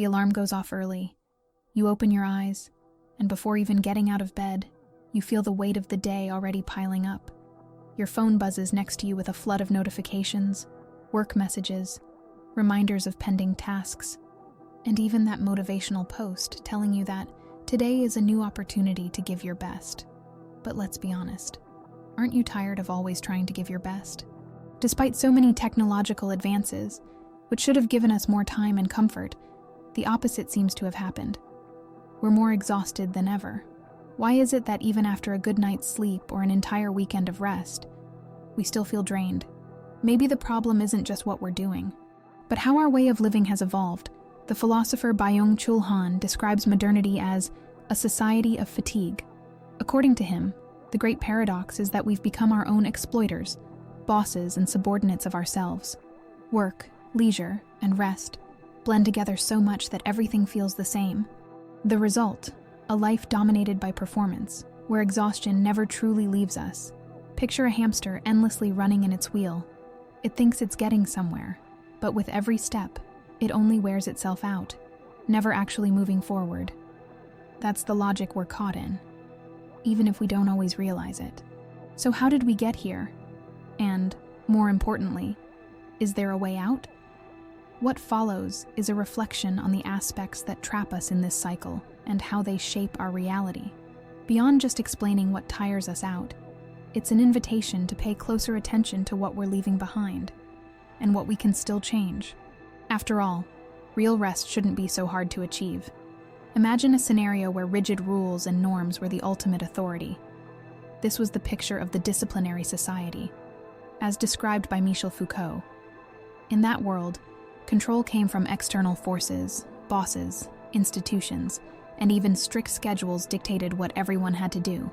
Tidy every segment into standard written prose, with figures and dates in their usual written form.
The alarm goes off early. You open your eyes, and before even getting out of bed, you feel the weight of the day already piling up. Your phone buzzes next to you with a flood of notifications, work messages, reminders of pending tasks, and even that motivational post telling you that today is a new opportunity to give your best. But let's be honest, aren't you tired of always trying to give your best? Despite so many technological advances, which should have given us more time and comfort, the opposite seems to have happened. We're more exhausted than ever. Why is it that even after a good night's sleep or an entire weekend of rest, we still feel drained? Maybe the problem isn't just what we're doing, but how our way of living has evolved. The philosopher Byung-Chul describes modernity as a society of fatigue. According to him, the great paradox is that we've become our own exploiters, bosses and subordinates of ourselves. Work, leisure, and rest blend together so much that everything feels the same. The result, a life dominated by performance, where exhaustion never truly leaves us. Picture a hamster endlessly running in its wheel. It thinks it's getting somewhere, but with every step, it only wears itself out, never actually moving forward. That's the logic we're caught in, even if we don't always realize it. So how did we get here? And, more importantly, is there a way out? What follows is a reflection on the aspects that trap us in this cycle and how they shape our reality. Beyond just explaining what tires us out, it's an invitation to pay closer attention to what we're leaving behind and what we can still change. After all, real rest shouldn't be so hard to achieve. Imagine a scenario where rigid rules and norms were the ultimate authority. This was the picture of the disciplinary society, as described by Michel Foucault. In that world, control came from external forces, bosses, institutions, and even strict schedules dictated what everyone had to do.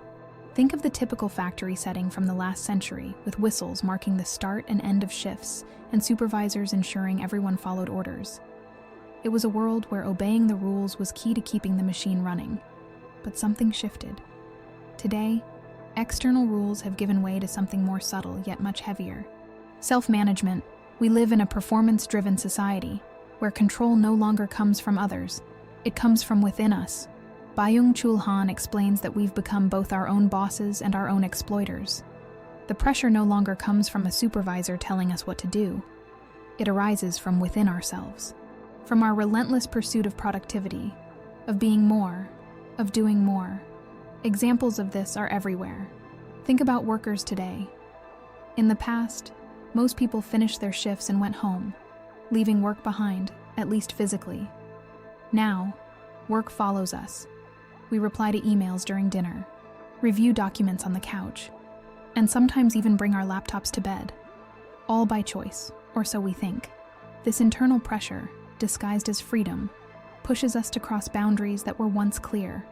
Think of the typical factory setting from the last century, with whistles marking the start and end of shifts, and supervisors ensuring everyone followed orders. It was a world where obeying the rules was key to keeping the machine running. But something shifted. Today, external rules have given way to something more subtle yet much heavier. Self-management. We live in a performance-driven society, where control no longer comes from others. It comes from within us. Byung-Chul explains that we've become both our own bosses and our own exploiters. The pressure no longer comes from a supervisor telling us what to do. It arises from within ourselves. From our relentless pursuit of productivity, of being more, of doing more. Examples of this are everywhere. Think about workers today. In the past, most people finished their shifts and went home, leaving work behind, at least physically. Now, work follows us. We reply to emails during dinner, review documents on the couch, and sometimes even bring our laptops to bed. All by choice, or so we think. This internal pressure, disguised as freedom, pushes us to cross boundaries that were once clear.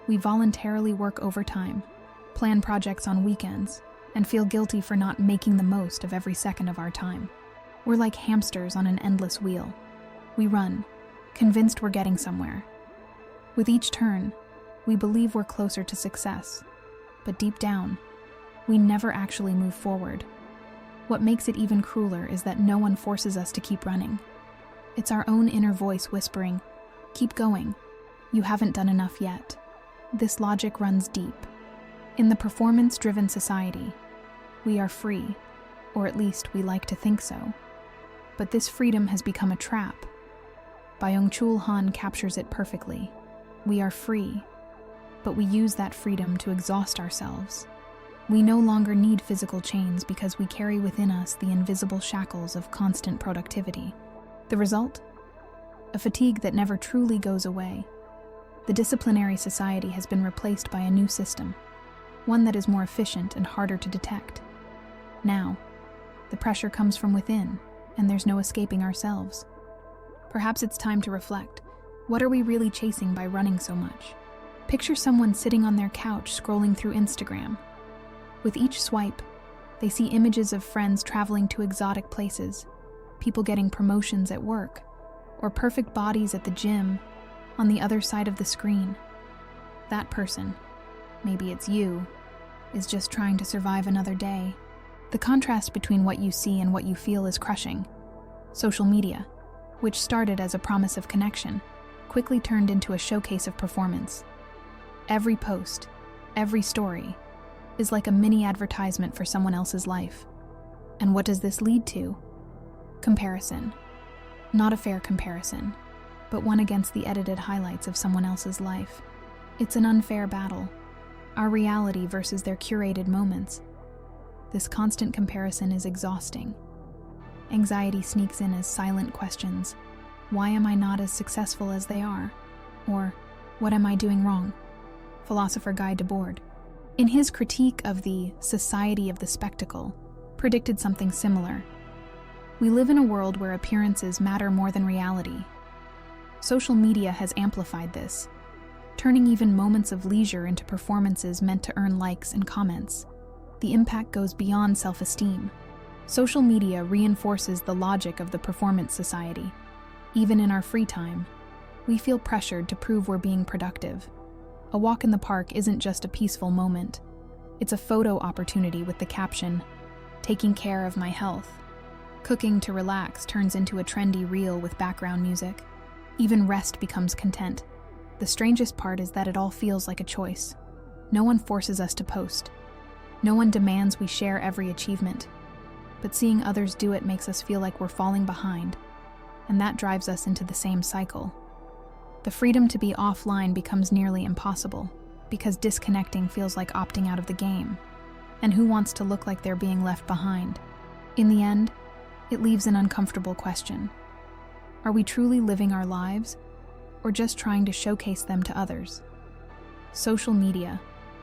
We voluntarily work overtime, plan projects on weekends, and feel guilty for not making the most of every second of our time. We're like hamsters on an endless wheel. We run, convinced we're getting somewhere. With each turn, we believe we're closer to success, but deep down, we never actually move forward. What makes it even crueler is that no one forces us to keep running. It's our own inner voice whispering, "Keep going. You haven't done enough yet." This logic runs deep. In the performance-driven society, we are free, or at least we like to think so. But this freedom has become a trap. Byung-Chul captures it perfectly. We are free, but we use that freedom to exhaust ourselves. We no longer need physical chains because we carry within us the invisible shackles of constant productivity. The result? A fatigue that never truly goes away. The disciplinary society has been replaced by a new system, one that is more efficient and harder to detect. Now, the pressure comes from within, and there's no escaping ourselves. Perhaps it's time to reflect. What are we really chasing by running so much? Picture someone sitting on their couch scrolling through Instagram. With each swipe, they see images of friends traveling to exotic places, people getting promotions at work, or perfect bodies at the gym. On the other side of the screen, that person, maybe it's you, is just trying to survive another day. The contrast between what you see and what you feel is crushing. Social media, which started as a promise of connection, quickly turned into a showcase of performance. Every post, every story, is like a mini advertisement for someone else's life. And what does this lead to? Comparison. Not a fair comparison, but one against the edited highlights of someone else's life. It's an unfair battle, our reality versus their curated moments. This constant comparison is exhausting. Anxiety sneaks in as silent questions. Why am I not as successful as they are? Or, what am I doing wrong? Philosopher Guy Debord, in his critique of the society of the spectacle, predicted something similar. We live in a world where appearances matter more than reality. Social media has amplified this, turning even moments of leisure into performances meant to earn likes and comments. The impact goes beyond self-esteem. Social media reinforces the logic of the performance society. Even in our free time, we feel pressured to prove we're being productive. A walk in the park isn't just a peaceful moment. It's a photo opportunity with the caption, "Taking care of my health." Cooking to relax turns into a trendy reel with background music. Even rest becomes content. The strangest part is that it all feels like a choice. No one forces us to post. No one demands we share every achievement. But seeing others do it makes us feel like we're falling behind, and that drives us into the same cycle. The freedom to be offline becomes nearly impossible, because disconnecting feels like opting out of the game. And who wants to look like they're being left behind? In the end, it leaves an uncomfortable question. Are we truly living our lives, or just trying to showcase them to others? Social media,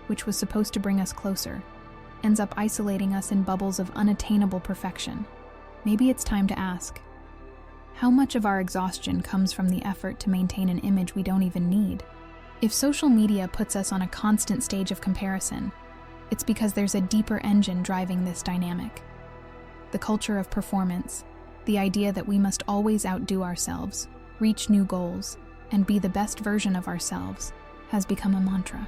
which was supposed to bring us closer, ends up isolating us in bubbles of unattainable perfection. Maybe it's time to ask, how much of our exhaustion comes from the effort to maintain an image we don't even need? If social media puts us on a constant stage of comparison, it's because there's a deeper engine driving this dynamic. The culture of performance, the idea that we must always outdo ourselves, reach new goals, and be the best version of ourselves, has become a mantra.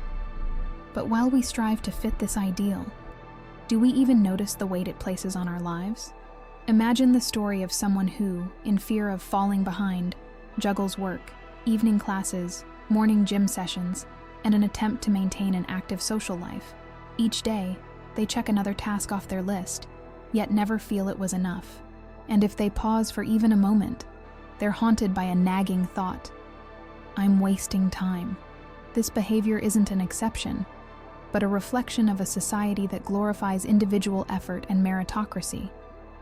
But while we strive to fit this ideal, do we even notice the weight it places on our lives? Imagine the story of someone who, in fear of falling behind, juggles work, evening classes, morning gym sessions, and an attempt to maintain an active social life. Each day, they check another task off their list, yet never feel it was enough. And if they pause for even a moment, they're haunted by a nagging thought. I'm wasting time. This behavior isn't an exception, but a reflection of a society that glorifies individual effort and meritocracy.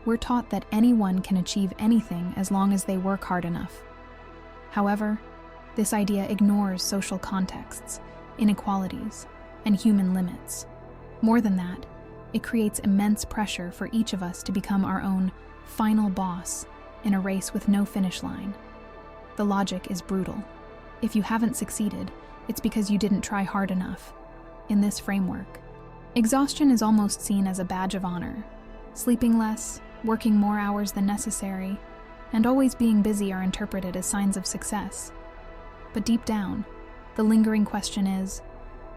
We're taught that anyone can achieve anything as long as they work hard enough. However, this idea ignores social contexts, inequalities, and human limits. More than that, it creates immense pressure for each of us to become our own final boss in a race with no finish line. The logic is brutal. If you haven't succeeded, it's because you didn't try hard enough. In this framework, exhaustion is almost seen as a badge of honor. Sleeping less, working more hours than necessary, and always being busy are interpreted as signs of success. But deep down, the lingering question is,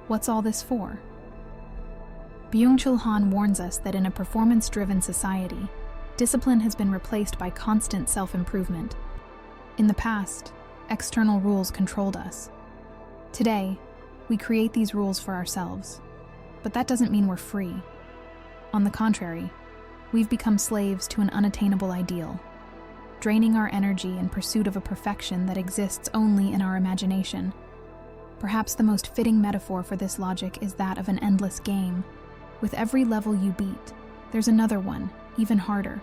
what's all this for? Byung-Chul warns us that in a performance-driven society, discipline has been replaced by constant self-improvement. In the past, external rules controlled us. Today, we create these rules for ourselves, but that doesn't mean we're free. On the contrary, we've become slaves to an unattainable ideal, draining our energy in pursuit of a perfection that exists only in our imagination. Perhaps the most fitting metaphor for this logic is that of an endless game. With every level you beat, there's another one, even harder,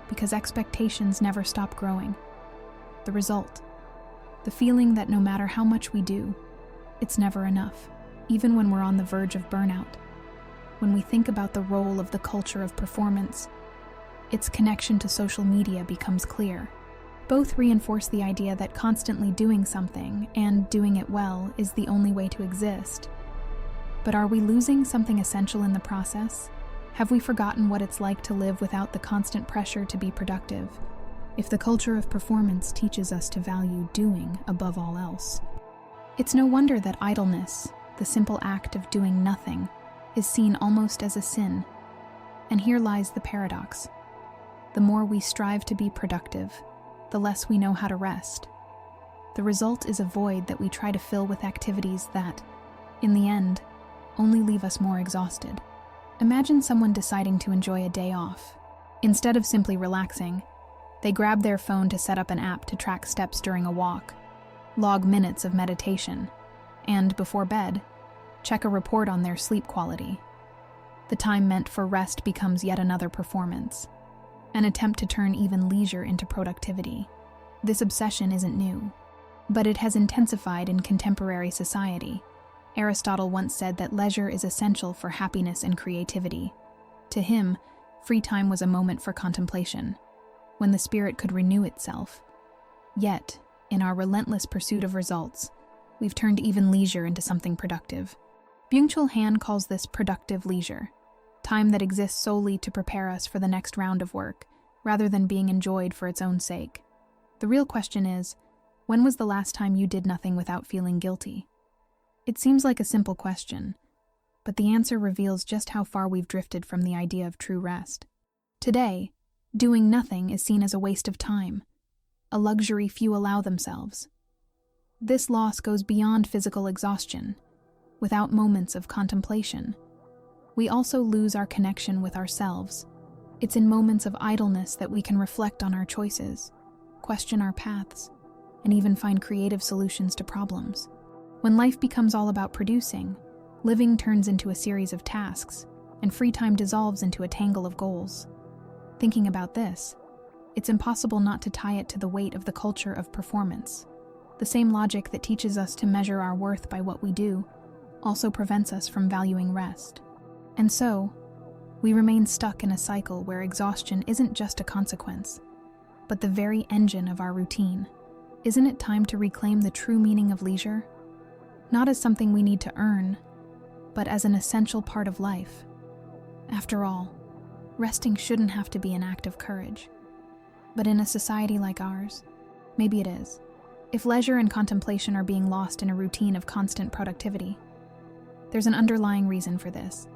because expectations never stop growing. The result, the feeling that no matter how much we do, it's never enough, even when we're on the verge of burnout. When we think about the role of the culture of performance, its connection to social media becomes clear. Both reinforce the idea that constantly doing something, and doing it well, is the only way to exist. But are we losing something essential in the process? Have we forgotten what it's like to live without the constant pressure to be productive? If the culture of performance teaches us to value doing above all else, it's no wonder that idleness, the simple act of doing nothing, is seen almost as a sin. And here lies the paradox. The more we strive to be productive, the less we know how to rest. The result is a void that we try to fill with activities that, in the end, only leave us more exhausted. Imagine someone deciding to enjoy a day off. Instead of simply relaxing, they grab their phone to set up an app to track steps during a walk, log minutes of meditation, and, before bed, check a report on their sleep quality. The time meant for rest becomes yet another performance, an attempt to turn even leisure into productivity. This obsession isn't new, but it has intensified in contemporary society. Aristotle once said that leisure is essential for happiness and creativity. To him, free time was a moment for contemplation, when the spirit could renew itself. Yet, in our relentless pursuit of results, we've turned even leisure into something productive. Byung-Chul calls this productive leisure, time that exists solely to prepare us for the next round of work, rather than being enjoyed for its own sake. The real question is, when was the last time you did nothing without feeling guilty? It seems like a simple question, but the answer reveals just how far we've drifted from the idea of true rest. Today, doing nothing is seen as a waste of time, a luxury few allow themselves. This loss goes beyond physical exhaustion. Without moments of contemplation, we also lose our connection with ourselves. It's in moments of idleness that we can reflect on our choices, question our paths, and even find creative solutions to problems. When life becomes all about producing, living turns into a series of tasks, and free time dissolves into a tangle of goals. Thinking about this, it's impossible not to tie it to the weight of the culture of performance. The same logic that teaches us to measure our worth by what we do also prevents us from valuing rest. And so, we remain stuck in a cycle where exhaustion isn't just a consequence, but the very engine of our routine. Isn't it time to reclaim the true meaning of leisure? Not as something we need to earn, but as an essential part of life. After all, resting shouldn't have to be an act of courage. But in a society like ours, maybe it is. If leisure and contemplation are being lost in a routine of constant productivity, there's an underlying reason for this: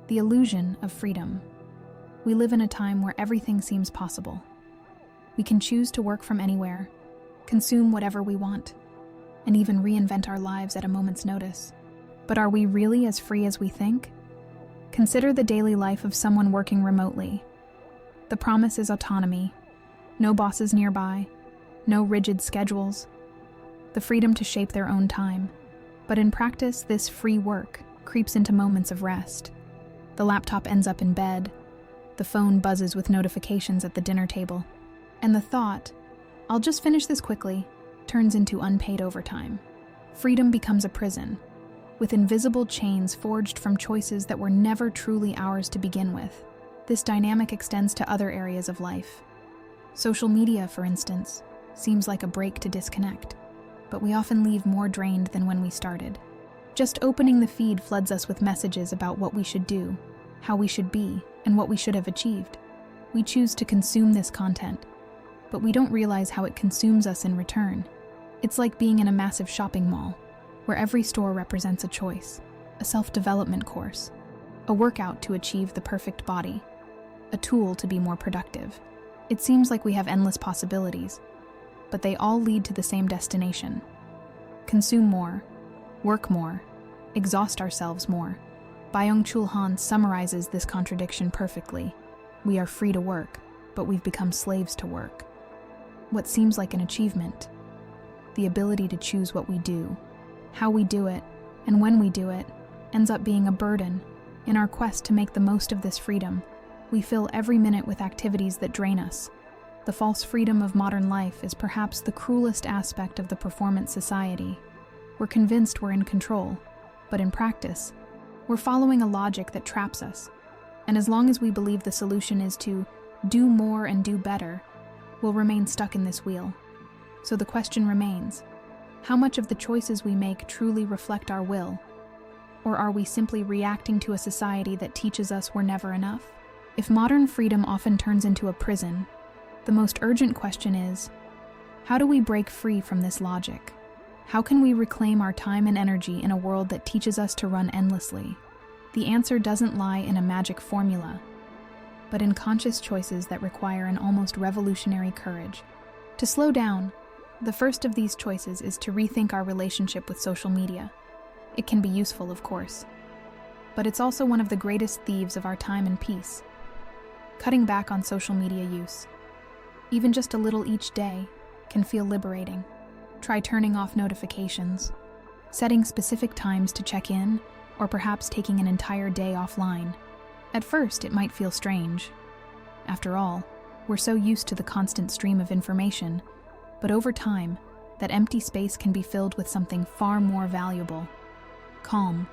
the illusion of freedom. We live in a time where everything seems possible. We can choose to work from anywhere, consume whatever we want, and even reinvent our lives at a moment's notice. But are we really as free as we think? Consider the daily life of someone working remotely. The promise is autonomy, no bosses nearby, no rigid schedules, the freedom to shape their own time. But in practice, this free work creeps into moments of rest. The laptop ends up in bed, the phone buzzes with notifications at the dinner table, and the thought, "I'll just finish this quickly," turns into unpaid overtime. Freedom becomes a prison, with invisible chains forged from choices that were never truly ours to begin with. This dynamic extends to other areas of life. Social media, for instance, seems like a break to disconnect, but we often leave more drained than when we started. Just opening the feed floods us with messages about what we should do, how we should be, and what we should have achieved. We choose to consume this content, but we don't realize how it consumes us in return. It's like being in a massive shopping mall, where every store represents a choice, a self-development course, a workout to achieve the perfect body, a tool to be more productive. It seems like we have endless possibilities, but they all lead to the same destination: consume more, work more, exhaust ourselves more. Byung-Chul summarizes this contradiction perfectly. We are free to work, but we've become slaves to work. What seems like an achievement, the ability to choose what we do, how we do it, and when we do it, ends up being a burden. In our quest to make the most of this freedom, we fill every minute with activities that drain us. The false freedom of modern life is perhaps the cruelest aspect of the performance society. We're convinced we're in control, but in practice, we're following a logic that traps us. And as long as we believe the solution is to do more and do better, we'll remain stuck in this wheel. So the question remains, how much of the choices we make truly reflect our will? Or are we simply reacting to a society that teaches us we're never enough? If modern freedom often turns into a prison, the most urgent question is, how do we break free from this logic? How can we reclaim our time and energy in a world that teaches us to run endlessly? The answer doesn't lie in a magic formula, but in conscious choices that require an almost revolutionary courage. To slow down, the first of these choices is to rethink our relationship with social media. It can be useful, of course, but it's also one of the greatest thieves of our time and peace. Cutting back on social media use, even just a little each day, can feel liberating. Try turning off notifications, setting specific times to check in, or perhaps taking an entire day offline. At first, it might feel strange. After all, we're so used to the constant stream of information, but over time, that empty space can be filled with something far more valuable: calm.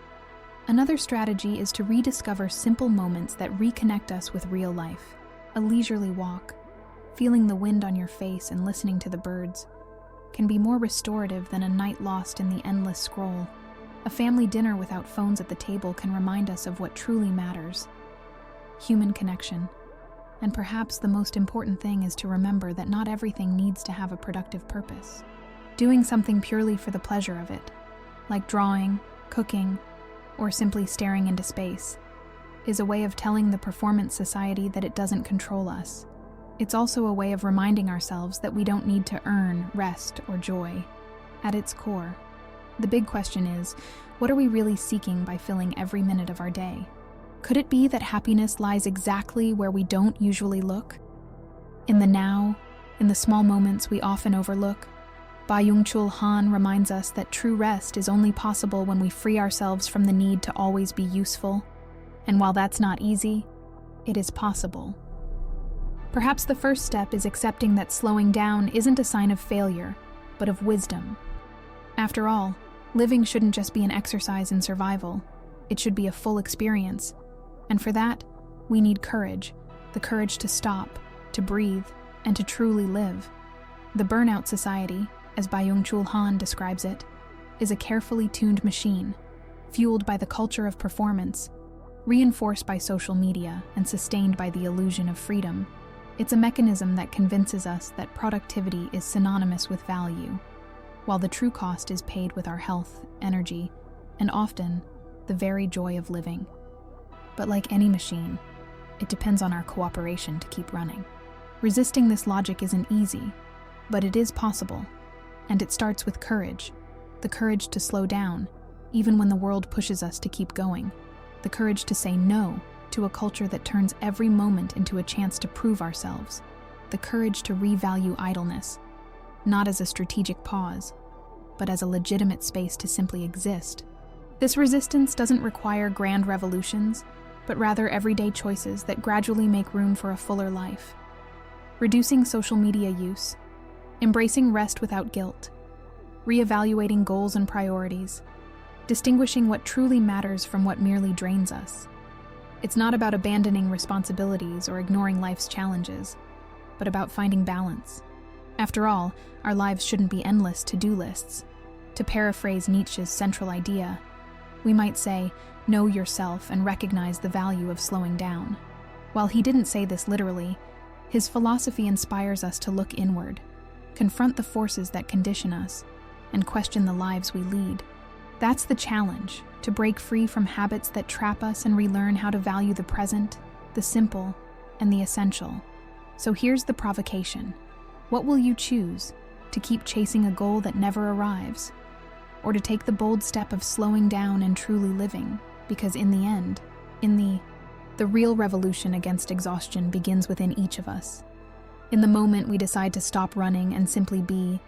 Another strategy is to rediscover simple moments that reconnect us with real life. A leisurely walk, feeling the wind on your face and listening to the birds, can be more restorative than a night lost in the endless scroll. A family dinner without phones at the table can remind us of what truly matters: human connection. And perhaps the most important thing is to remember that not everything needs to have a productive purpose. Doing something purely for the pleasure of it, like drawing, cooking, or simply staring into space, is a way of telling the performance society that it doesn't control us. It's also a way of reminding ourselves that we don't need to earn rest or joy. At its core, the big question is, what are we really seeking by filling every minute of our day? Could it be that happiness lies exactly where we don't usually look? In the now, in the small moments we often overlook? Byung-Chul reminds us that true rest is only possible when we free ourselves from the need to always be useful. And while that's not easy, it is possible. Perhaps the first step is accepting that slowing down isn't a sign of failure, but of wisdom. After all, living shouldn't just be an exercise in survival. It should be a full experience. And for that, we need courage, the courage to stop, to breathe, and to truly live. The Burnout Society, as Byung-Chul describes it, is a carefully tuned machine, fueled by the culture of performance, reinforced by social media, and sustained by the illusion of freedom. It's a mechanism that convinces us that productivity is synonymous with value, while the true cost is paid with our health, energy, and often, the very joy of living. But like any machine, it depends on our cooperation to keep running. Resisting this logic isn't easy, but it is possible. And it starts with courage. The courage to slow down, even when the world pushes us to keep going. The courage to say no to a culture that turns every moment into a chance to prove ourselves. The courage to revalue idleness, not as a strategic pause, but as a legitimate space to simply exist. This resistance doesn't require grand revolutions, but rather everyday choices that gradually make room for a fuller life. Reducing social media use, embracing rest without guilt, reevaluating goals and priorities, distinguishing what truly matters from what merely drains us. It's not about abandoning responsibilities or ignoring life's challenges, but about finding balance. After all, our lives shouldn't be endless to-do lists. To paraphrase Nietzsche's central idea, we might say, know yourself and recognize the value of slowing down. While he didn't say this literally, his philosophy inspires us to look inward, confront the forces that condition us, and question the lives we lead. That's the challenge, to break free from habits that trap us and relearn how to value the present, the simple, and the essential. So here's the provocation. What will you choose? To keep chasing a goal that never arrives? Or to take the bold step of slowing down and truly living? Because in the end, the real revolution against exhaustion begins within each of us. In the moment we decide to stop running and simply be,